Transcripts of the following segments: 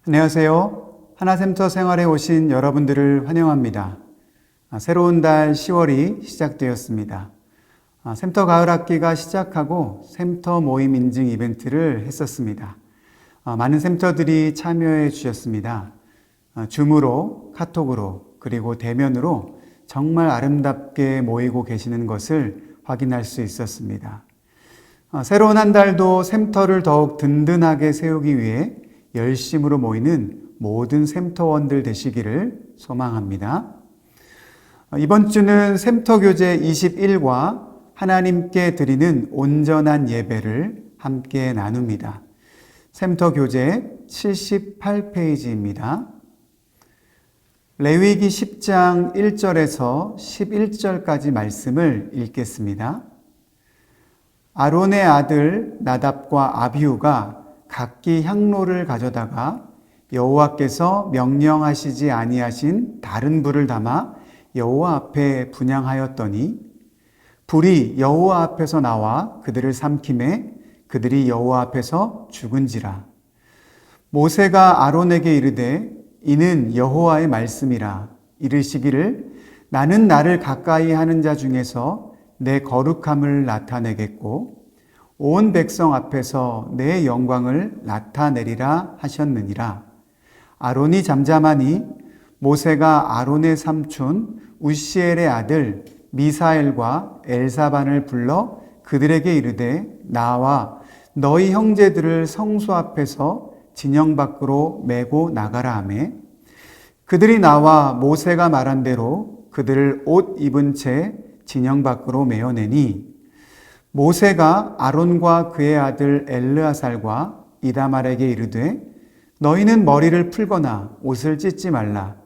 안녕하세요. 하나샘터 생활에 오신 여러분들을 환영합니다. 새로운 달 10월이 시작되었습니다. 샘터 가을 학기가 시작하고 샘터 모임 인증 이벤트를 했었습니다. 많은 샘터들이 참여해 주셨습니다. 줌으로, 카톡으로, 그리고 대면으로 정말 아름답게 모이고 계시는 것을 확인할 수 있었습니다. 새로운 한 달도 샘터를 더욱 든든하게 세우기 위해 열심으로 모이는 모든 샘터원들 되시기를 소망합니다. 이번 주는 샘터 교재 21과 하나님께 드리는 온전한 예배를 함께 나눕니다. 샘터 교재 78페이지입니다. 레위기 10장 1절에서 11절까지 말씀을 읽겠습니다. 아론의 아들 나답과 아비후가 각기 향로를 가져다가 여호와께서 명령하시지 아니하신 다른 불을 담아 여호와 앞에 분향하였더니 불이 여호와 앞에서 나와 그들을 삼키매 그들이 여호와 앞에서 죽은지라. 모세가 아론에게 이르되 이는 여호와의 말씀이라. 이르시기를 나는 나를 가까이 하는 자 중에서 내 거룩함을 나타내겠고 온 백성 앞에서 내 영광을 나타내리라 하셨느니라. 아론이 잠잠하니 모세가 아론의 삼촌 우시엘의 아들 미사엘과 엘사반을 불러 그들에게 이르되 나와 너희 형제들을 성소 앞에서 진영 밖으로 메고 나가라 하매 그들이 나와 모세가 말한 대로 그들을 옷 입은 채 진영 밖으로 메어내니 모세가 아론과 그의 아들 엘르아살과 이다말에게 이르되 너희는 머리를 풀거나 옷을 찢지 말라.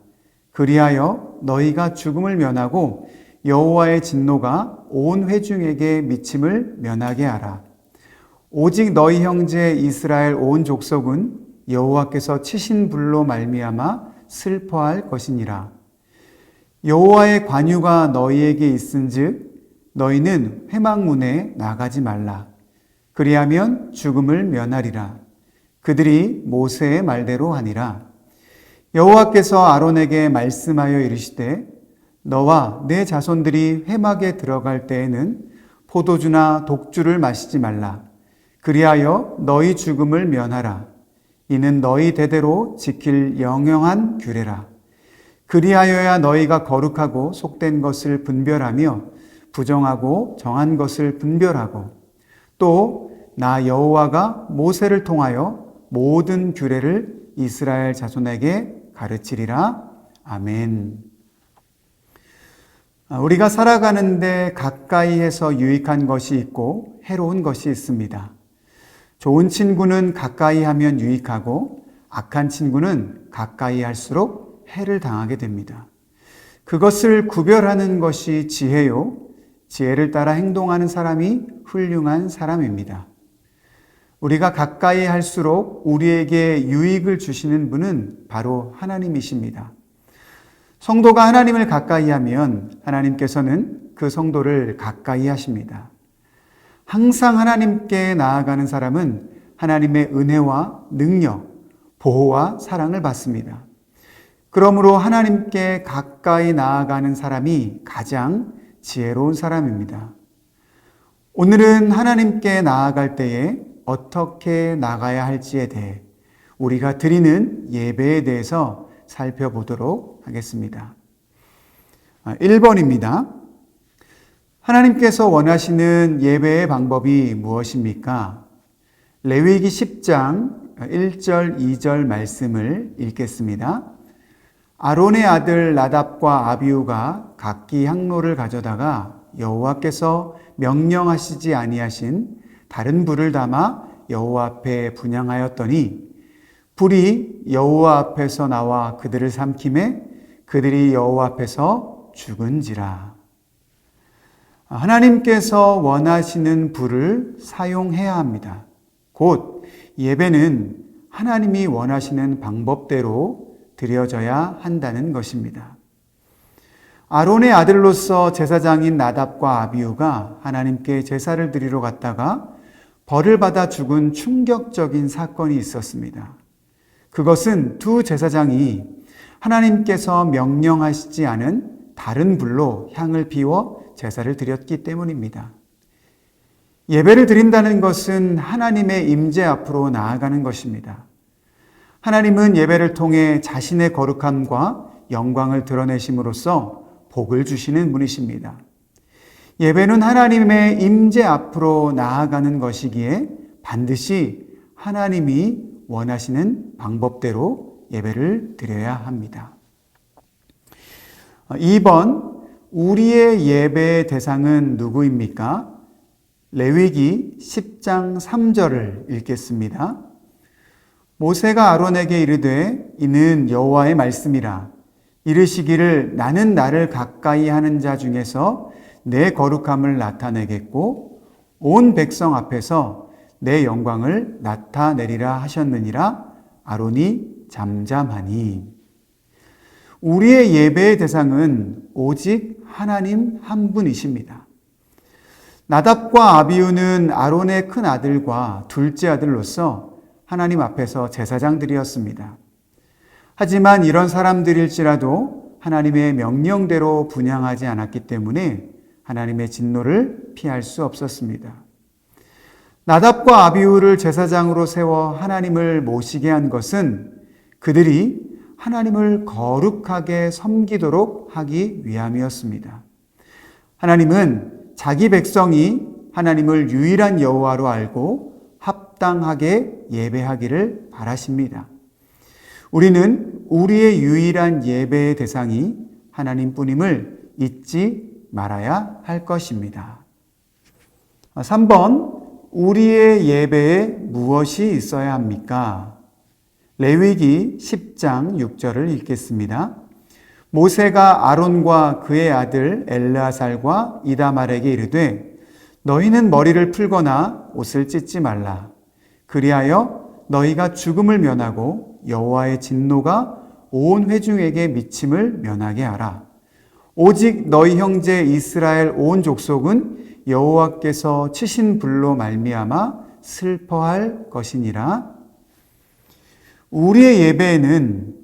그리하여 너희가 죽음을 면하고 여호와의 진노가 온 회중에게 미침을 면하게 하라. 오직 너희 형제 이스라엘 온 족속은 여호와께서 치신 불로 말미암아 슬퍼할 것이니라. 여호와의 관유가 너희에게 있은즉 너희는 회막문에 나가지 말라. 그리하면 죽음을 면하리라. 그들이 모세의 말대로 하니라. 여호와께서 아론에게 말씀하여 이르시되 너와 내 자손들이 회막에 들어갈 때에는 포도주나 독주를 마시지 말라. 그리하여 너희 죽음을 면하라. 이는 너희 대대로 지킬 영영한 규례라. 그리하여야 너희가 거룩하고 속된 것을 분별하며 부정하고 정한 것을 분별하고 또 나 여호와가 모세를 통하여 모든 규례를 이스라엘 자손에게 가르치리라. 아멘. 우리가 살아가는데 가까이에서 유익한 것이 있고 해로운 것이 있습니다. 좋은 친구는 가까이 하면 유익하고 악한 친구는 가까이 할수록 해를 당하게 됩니다. 그것을 구별하는 것이 지혜요. 지혜를 따라 행동하는 사람이 훌륭한 사람입니다. 우리가 가까이 할수록 우리에게 유익을 주시는 분은 바로 하나님이십니다. 성도가 하나님을 가까이 하면 하나님께서는 그 성도를 가까이 하십니다. 항상 하나님께 나아가는 사람은 하나님의 은혜와 능력, 보호와 사랑을 받습니다. 그러므로 하나님께 가까이 나아가는 사람이 가장 지혜로운 사람입니다. 오늘은 하나님께 나아갈 때에 어떻게 나가야 할지에 대해 우리가 드리는 예배에 대해서 살펴보도록 하겠습니다. 1번입니다. 하나님께서 원하시는 예배의 방법이 무엇입니까? 레위기 10장 1절, 2절 말씀을 읽겠습니다. 아론의 아들 나답과 아비후가 각기 향로를 가져다가 여호와께서 명령하시지 아니하신 다른 불을 담아 여호와 앞에 분향하였더니 불이 여호와 앞에서 나와 그들을 삼키매 그들이 여호와 앞에서 죽은지라. 하나님께서 원하시는 불을 사용해야 합니다. 곧 예배는 하나님이 원하시는 방법대로 드려져야 한다는 것입니다. 아론의 아들로서 제사장인 나답과 아비후가 하나님께 제사를 드리러 갔다가 벌을 받아 죽은 충격적인 사건이 있었습니다. 그것은 두 제사장이 하나님께서 명령하시지 않은 다른 불로 향을 피워 제사를 드렸기 때문입니다. 예배를 드린다는 것은 하나님의 임재 앞으로 나아가는 것입니다. 하나님은 예배를 통해 자신의 거룩함과 영광을 드러내심으로써 복을 주시는 분이십니다. 예배는 하나님의 임재 앞으로 나아가는 것이기에 반드시 하나님이 원하시는 방법대로 예배를 드려야 합니다. 2번, 우리의 예배의 대상은 누구입니까? 레위기 10장 3절을 읽겠습니다. 모세가 아론에게 이르되 이는 여호와의 말씀이라. 이르시기를 나는 나를 가까이 하는 자 중에서 내 거룩함을 나타내겠고 온 백성 앞에서 내 영광을 나타내리라 하셨느니라. 아론이 잠잠하니. 우리의 예배의 대상은 오직 하나님 한 분이십니다. 나답과 아비후는 아론의 큰 아들과 둘째 아들로서 하나님 앞에서 제사장들이었습니다. 하지만 이런 사람들일지라도 하나님의 명령대로 분향하지 않았기 때문에 하나님의 진노를 피할 수 없었습니다. 나답과 아비후를 제사장으로 세워 하나님을 모시게 한 것은 그들이 하나님을 거룩하게 섬기도록 하기 위함이었습니다. 하나님은 자기 백성이 하나님을 유일한 여호와로 알고 합당하게 예배하기를 바라십니다. 우리는 우리의 유일한 예배의 대상이 하나님뿐임을 잊지 말아야 할 것입니다. 3번, 우리의 예배에 무엇이 있어야 합니까? 레위기 10장 6절을 읽겠습니다. 모세가 아론과 그의 아들 엘르아살과 이다말에게 이르되 너희는 머리를 풀거나 옷을 찢지 말라. 그리하여 너희가 죽음을 면하고 여호와의 진노가 온 회중에게 미침을 면하게 하라. 오직 너희 형제 이스라엘 온 족속은 여호와께서 치신 불로 말미암아 슬퍼할 것이니라. 우리의 예배에는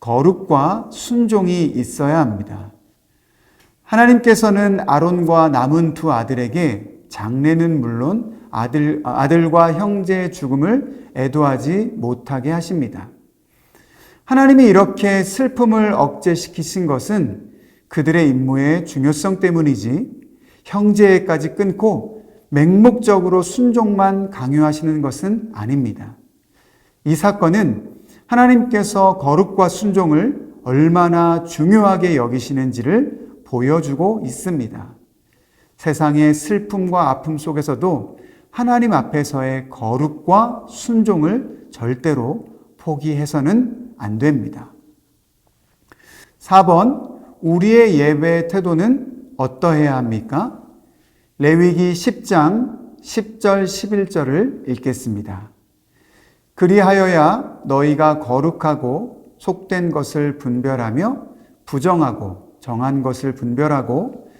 거룩과 순종이 있어야 합니다. 하나님께서는 아론과 남은 두 아들에게 장래는 물론 아들과 형제의 죽음을 애도하지 못하게 하십니다. 하나님이 이렇게 슬픔을 억제시키신 것은 그들의 임무의 중요성 때문이지 형제까지 끊고 맹목적으로 순종만 강요하시는 것은 아닙니다. 이 사건은 하나님께서 거룩과 순종을 얼마나 중요하게 여기시는지를 보여주고 있습니다. 세상의 슬픔과 아픔 속에서도 하나님 앞에서의 거룩과 순종을 절대로 포기해서는 안 됩니다. 4번, 우리의 예배 태도는 어떠해야 합니까? 레위기 10장 10절 11절을 읽겠습니다. 그리하여야 너희가 거룩하고 속된 것을 분별하며 부정하고 정한 것을 분별하고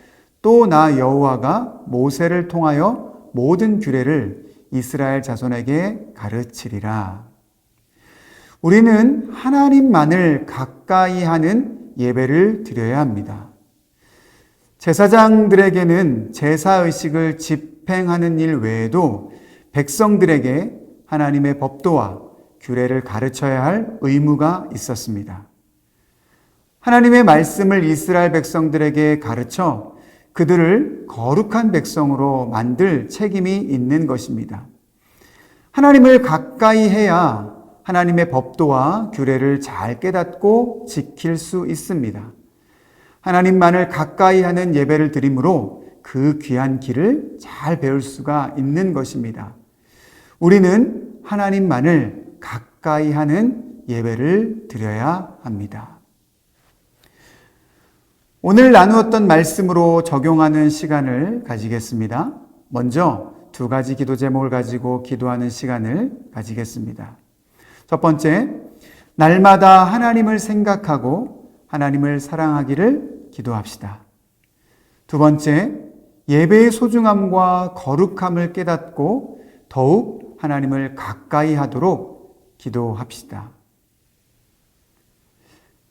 또 나 여호와가 모세를 통하여 모든 규례를 이스라엘 자손에게 가르치리라. 우리는 하나님만을 가까이 하는 예배를 드려야 합니다. 제사장들에게는 제사의식을 집행하는 일 외에도 백성들에게 하나님의 법도와 규례를 가르쳐야 할 의무가 있었습니다. 하나님의 말씀을 이스라엘 백성들에게 가르쳐 그들을 거룩한 백성으로 만들 책임이 있는 것입니다. 하나님을 가까이 해야 하나님의 법도와 규례를 잘 깨닫고 지킬 수 있습니다. 하나님만을 가까이 하는 예배를 드림으로 그 귀한 길을 잘 배울 수가 있는 것입니다. 우리는 하나님만을 가까이 하는 예배를 드려야 합니다. 오늘 나누었던 말씀으로 적용하는 시간을 가지겠습니다. 먼저 두 가지 기도 제목을 가지고 기도하는 시간을 가지겠습니다. 첫 번째, 날마다 하나님을 생각하고 하나님을 사랑하기를 기도합시다. 두 번째, 예배의 소중함과 거룩함을 깨닫고 더욱 하나님을 가까이 하도록 기도합시다.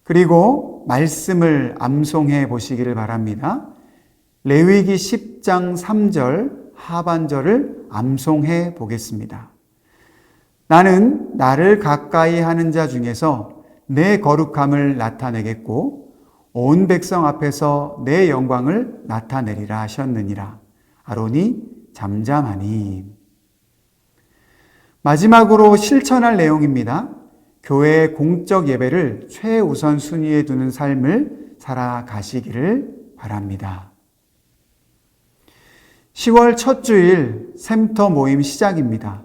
그리고 말씀을 암송해 보시기를 바랍니다. 레위기 10장 3절 하반절을 암송해 보겠습니다. 나는 나를 가까이 하는 자 중에서 내 거룩함을 나타내겠고 온 백성 앞에서 내 영광을 나타내리라 하셨느니라. 아론이 잠잠하니. 마지막으로 실천할 내용입니다. 교회의 공적 예배를 최우선 순위에 두는 삶을 살아가시기를 바랍니다. 10월 첫 주일 샘터 모임 시작입니다.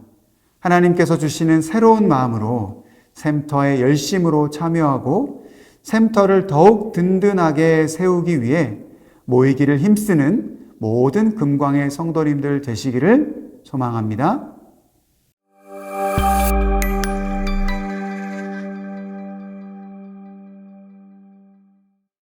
하나님께서 주시는 새로운 마음으로 샘터에 열심으로 참여하고 샘터를 더욱 든든하게 세우기 위해 모이기를 힘쓰는 모든 금광의 성도님들 되시기를 소망합니다.